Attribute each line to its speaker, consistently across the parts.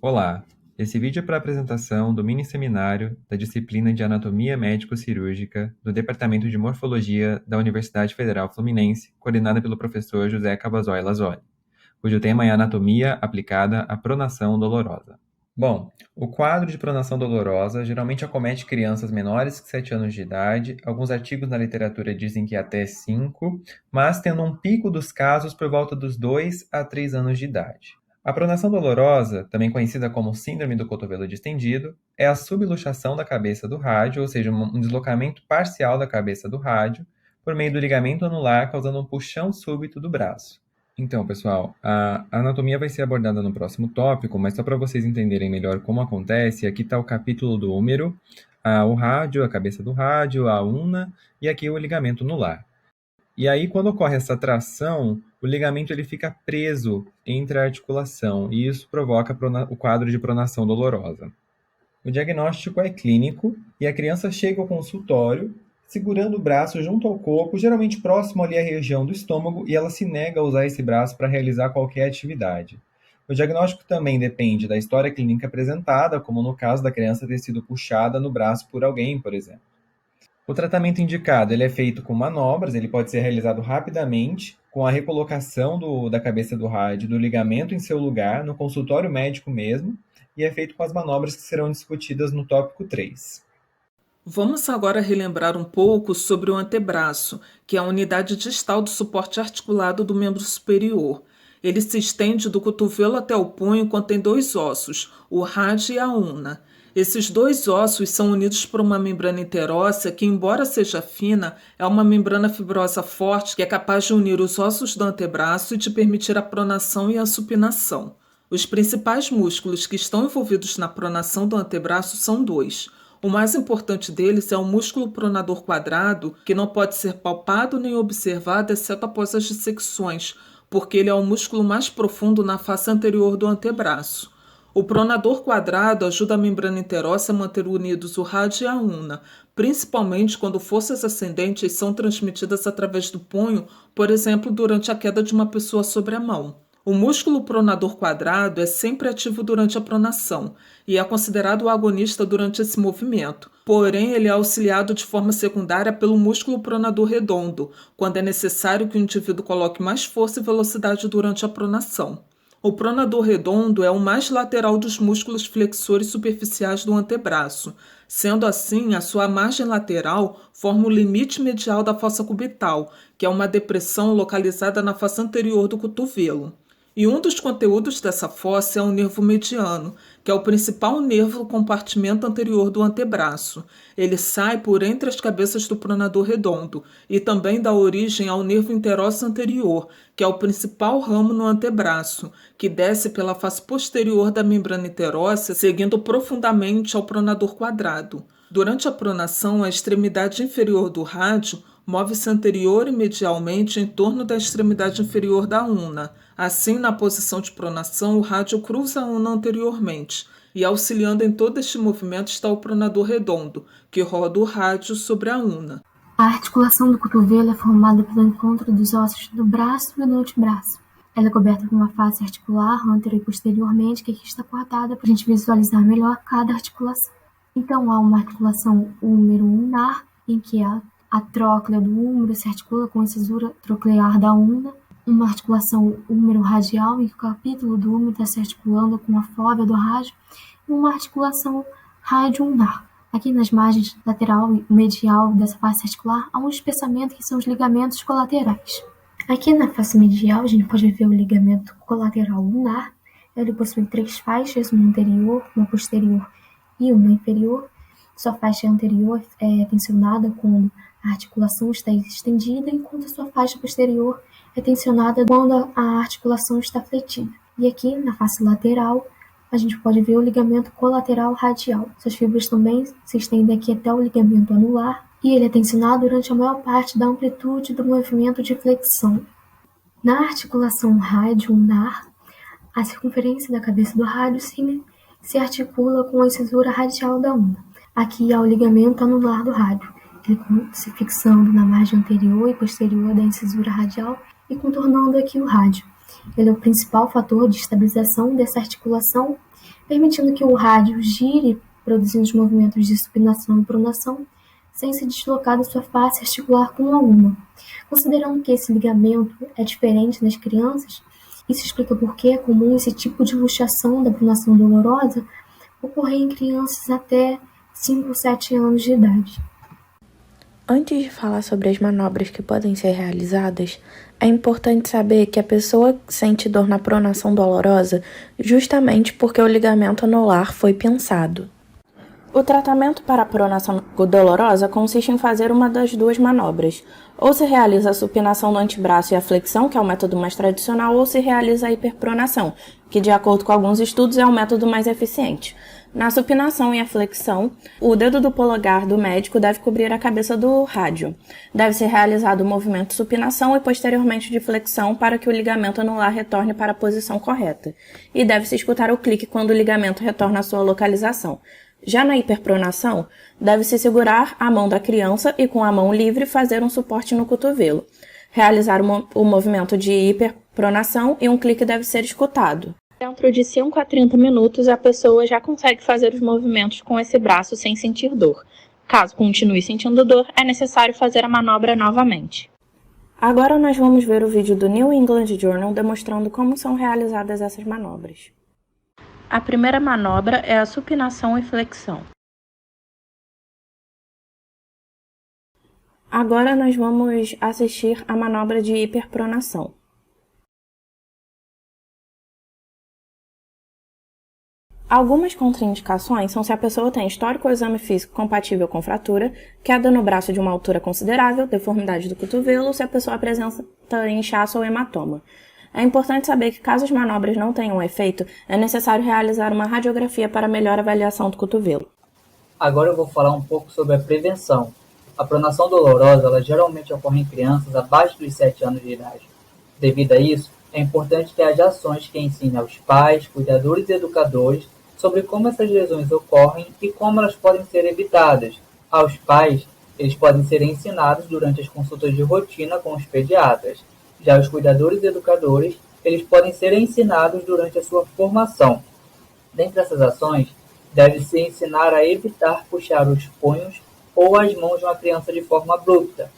Speaker 1: Olá, esse vídeo é para a apresentação do mini-seminário da disciplina de Anatomia Médico-Cirúrgica do Departamento de Morfologia da Universidade Federal Fluminense, coordenada pelo professor José Cavazoli Lazzoli, cujo tema é Anatomia aplicada à pronação dolorosa. Bom, o quadro de pronação dolorosa geralmente acomete crianças menores que 7 anos de idade, alguns artigos na literatura dizem que até 5, mas tendo um pico dos casos por volta dos 2 a 3 anos de idade. A pronação dolorosa, também conhecida como síndrome do cotovelo distendido, é a subluxação da cabeça do rádio, ou seja, um deslocamento parcial da cabeça do rádio, por meio do ligamento anular, causando um puxão súbito do braço. Então, pessoal, a anatomia vai ser abordada no próximo tópico, mas só para vocês entenderem melhor como acontece, aqui está o capítulo do húmero, o rádio, a cabeça do rádio, a una, e aqui o ligamento anular. E aí, quando ocorre essa tração, o ligamento ele fica preso entre a articulação, e isso provoca o quadro de pronação dolorosa. O diagnóstico é clínico, e a criança chega ao consultório segurando o braço junto ao corpo, geralmente próximo ali à região do estômago, e ela se nega a usar esse braço para realizar qualquer atividade. O diagnóstico também depende da história clínica apresentada, como no caso da criança ter sido puxada no braço por alguém, por exemplo. O tratamento indicado ele é feito com manobras, ele pode ser realizado rapidamente, com a recolocação da cabeça do rádio, do ligamento em seu lugar, no consultório médico mesmo, e é feito com as manobras que serão discutidas no tópico 3.
Speaker 2: Vamos agora relembrar um pouco sobre o antebraço, que é a unidade distal do suporte articulado do membro superior. Ele se estende do cotovelo até o punho e contém dois ossos, o rádio e a una. Esses dois ossos são unidos por uma membrana interóssea que, embora seja fina, é uma membrana fibrosa forte que é capaz de unir os ossos do antebraço e de permitir a pronação e a supinação. Os principais músculos que estão envolvidos na pronação do antebraço são dois. O mais importante deles é o músculo pronador quadrado, que não pode ser palpado nem observado exceto após as dissecções, porque ele é o músculo mais profundo na face anterior do antebraço. O pronador quadrado ajuda a membrana interóssea a manter unidos o rádio e a una, principalmente quando forças ascendentes são transmitidas através do punho, por exemplo, durante a queda de uma pessoa sobre a mão. O músculo pronador quadrado é sempre ativo durante a pronação e é considerado o agonista durante esse movimento. Porém, ele é auxiliado de forma secundária pelo músculo pronador redondo, quando é necessário que o indivíduo coloque mais força e velocidade durante a pronação. O pronador redondo é o mais lateral dos músculos flexores superficiais do antebraço. Sendo assim, a sua margem lateral forma o limite medial da fossa cubital, que é uma depressão localizada na face anterior do cotovelo. E um dos conteúdos dessa fossa é o nervo mediano, que é o principal nervo do compartimento anterior do antebraço. Ele sai por entre as cabeças do pronador redondo e também dá origem ao nervo interósseo anterior, que é o principal ramo no antebraço, que desce pela face posterior da membrana interóssea, seguindo profundamente ao pronador quadrado. Durante a pronação, a extremidade inferior do rádio move-se anterior e medialmente em torno da extremidade inferior da una. Assim, na posição de pronação, o rádio cruza a una anteriormente, e auxiliando em todo este movimento está o pronador redondo, que roda o rádio sobre a una.
Speaker 3: A articulação do cotovelo é formada pelo encontro dos ossos do braço e do antebraço. Ela é coberta por uma face articular anterior e posteriormente, que aqui está cortada para a gente visualizar melhor cada articulação. Então, há uma articulação húmero-unar, em que a tróclea do húmero se articula com a incisura troclear da una, uma articulação húmero-radial, em que o capítulo do húmero está se articulando com a fóvea do rádio, e uma articulação rádio-unar. Aqui nas margens lateral e medial dessa face articular, há um espessamento que são os ligamentos colaterais. Aqui na face medial, a gente pode ver o ligamento colateral lunar. Ele possui 3 faixas, uma anterior, uma posterior e uma inferior. Sua faixa anterior é tensionada quando a articulação está estendida, enquanto a sua faixa posterior é tensionada quando a articulação está fletida. E aqui, na face lateral, a gente pode ver o ligamento colateral radial. Suas fibras também se estendem aqui até o ligamento anular, e ele é tensionado durante a maior parte da amplitude do movimento de flexão. Na articulação rádio-unar, a circunferência da cabeça do rádio se articula com a incisura radial da una. Aqui há o ligamento anular do rádio, ele se fixando na margem anterior e posterior da incisura radial e contornando aqui o rádio. Ele é o principal fator de estabilização dessa articulação, permitindo que o rádio gire, produzindo os movimentos de supinação e pronação, sem se deslocar da sua face articular com a uma. Considerando que esse ligamento é diferente nas crianças, isso explica por que é comum esse tipo de luxação da pronação dolorosa ocorrer em crianças até 5 ou 7 anos de idade.
Speaker 4: Antes de falar sobre as manobras que podem ser realizadas, é importante saber que a pessoa sente dor na pronação dolorosa justamente porque o ligamento anular foi pinçado. O tratamento para a pronação dolorosa consiste em fazer uma das duas manobras. Ou se realiza a supinação do antebraço e a flexão, que é o método mais tradicional, ou se realiza a hiperpronação, que de acordo com alguns estudos é o método mais eficiente. Na supinação e a flexão, o dedo do polegar do médico deve cobrir a cabeça do rádio. Deve ser realizado o movimento de supinação e posteriormente de flexão para que o ligamento anular retorne para a posição correta. E deve-se escutar o clique quando o ligamento retorna à sua localização. Já na hiperpronação, deve-se segurar a mão da criança e com a mão livre fazer um suporte no cotovelo. Realizar o movimento de hiperpronação e um clique deve ser escutado. Dentro de 5 a 30 minutos, a pessoa já consegue fazer os movimentos com esse braço sem sentir dor. Caso continue sentindo dor, é necessário fazer a manobra novamente. Agora nós vamos ver o vídeo do New England Journal demonstrando como são realizadas essas manobras. A primeira manobra é a supinação e flexão. Agora nós vamos assistir a manobra de hiperpronação. Algumas contraindicações são se a pessoa tem histórico ou exame físico compatível com fratura, queda no braço de uma altura considerável, deformidade do cotovelo, ou se a pessoa apresenta inchaço ou hematoma. É importante saber que caso as manobras não tenham efeito, é necessário realizar uma radiografia para melhor avaliação do cotovelo.
Speaker 5: Agora eu vou falar um pouco sobre a prevenção. A pronação dolorosa ela geralmente ocorre em crianças abaixo dos 7 anos de idade. Devido a isso, é importante que haja ações que ensinem aos pais, cuidadores e educadores sobre como essas lesões ocorrem e como elas podem ser evitadas. Aos pais, eles podem ser ensinados durante as consultas de rotina com os pediatras. Já os cuidadores e educadores, eles podem ser ensinados durante a sua formação. Dentre essas ações, deve-se ensinar a evitar puxar os punhos ou as mãos de uma criança de forma abrupta.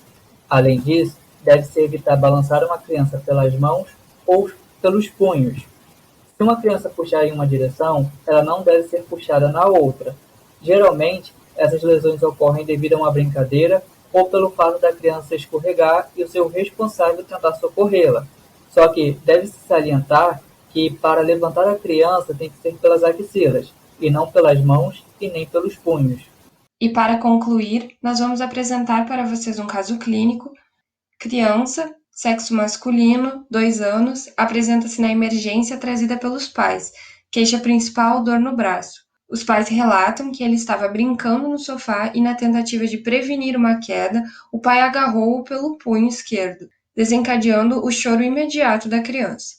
Speaker 5: Além disso, deve-se evitar balançar uma criança pelas mãos ou pelos punhos. Se uma criança puxar em uma direção, ela não deve ser puxada na outra. Geralmente, essas lesões ocorrem devido a uma brincadeira ou pelo fato da criança escorregar e o seu responsável tentar socorrê-la. Só que deve-se salientar que para levantar a criança tem que ser pelas axilas, e não pelas mãos e nem pelos punhos.
Speaker 6: E para concluir, nós vamos apresentar para vocês um caso clínico. Criança, sexo masculino, 2 anos, apresenta-se na emergência trazida pelos pais. Queixa principal, dor no braço. Os pais relatam que ele estava brincando no sofá e, na tentativa de prevenir uma queda, o pai agarrou-o pelo punho esquerdo, desencadeando o choro imediato da criança.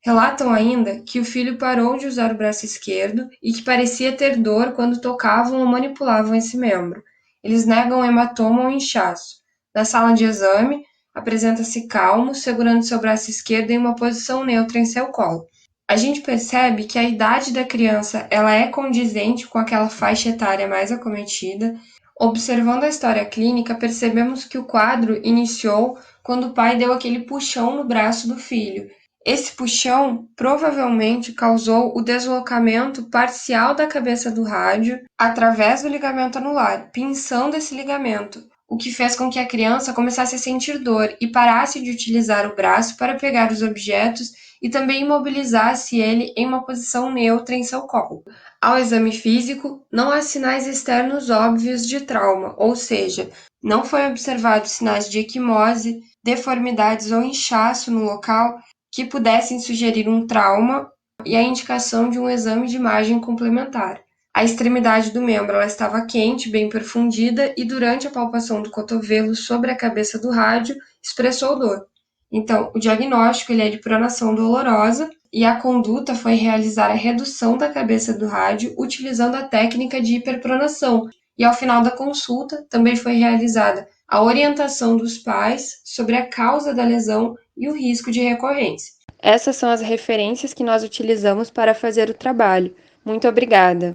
Speaker 6: Relatam ainda que o filho parou de usar o braço esquerdo e que parecia ter dor quando tocavam ou manipulavam esse membro. Eles negam hematoma ou inchaço. Na sala de exame, apresenta-se calmo, segurando seu braço esquerdo em uma posição neutra em seu colo. A gente percebe que a idade da criança ela é condizente com aquela faixa etária mais acometida. Observando a história clínica, percebemos que o quadro iniciou quando o pai deu aquele puxão no braço do filho. Esse puxão provavelmente causou o deslocamento parcial da cabeça do rádio através do ligamento anular, pinçando esse ligamento, o que fez com que a criança começasse a sentir dor e parasse de utilizar o braço para pegar os objetos e também imobilizasse ele em uma posição neutra em seu colo. Ao exame físico, não há sinais externos óbvios de trauma, ou seja, não foi observado sinais de equimose, deformidades ou inchaço no local que pudessem sugerir um trauma e a indicação de um exame de imagem complementar. A extremidade do membro ela estava quente, bem perfundida, e durante a palpação do cotovelo sobre a cabeça do rádio, expressou dor. Então, o diagnóstico ele é de pronação dolorosa e a conduta foi realizar a redução da cabeça do rádio utilizando a técnica de hiperpronação. E ao final da consulta, também foi realizada a orientação dos pais sobre a causa da lesão e o risco de recorrência. Essas são as referências que nós utilizamos para fazer o trabalho. Muito obrigada!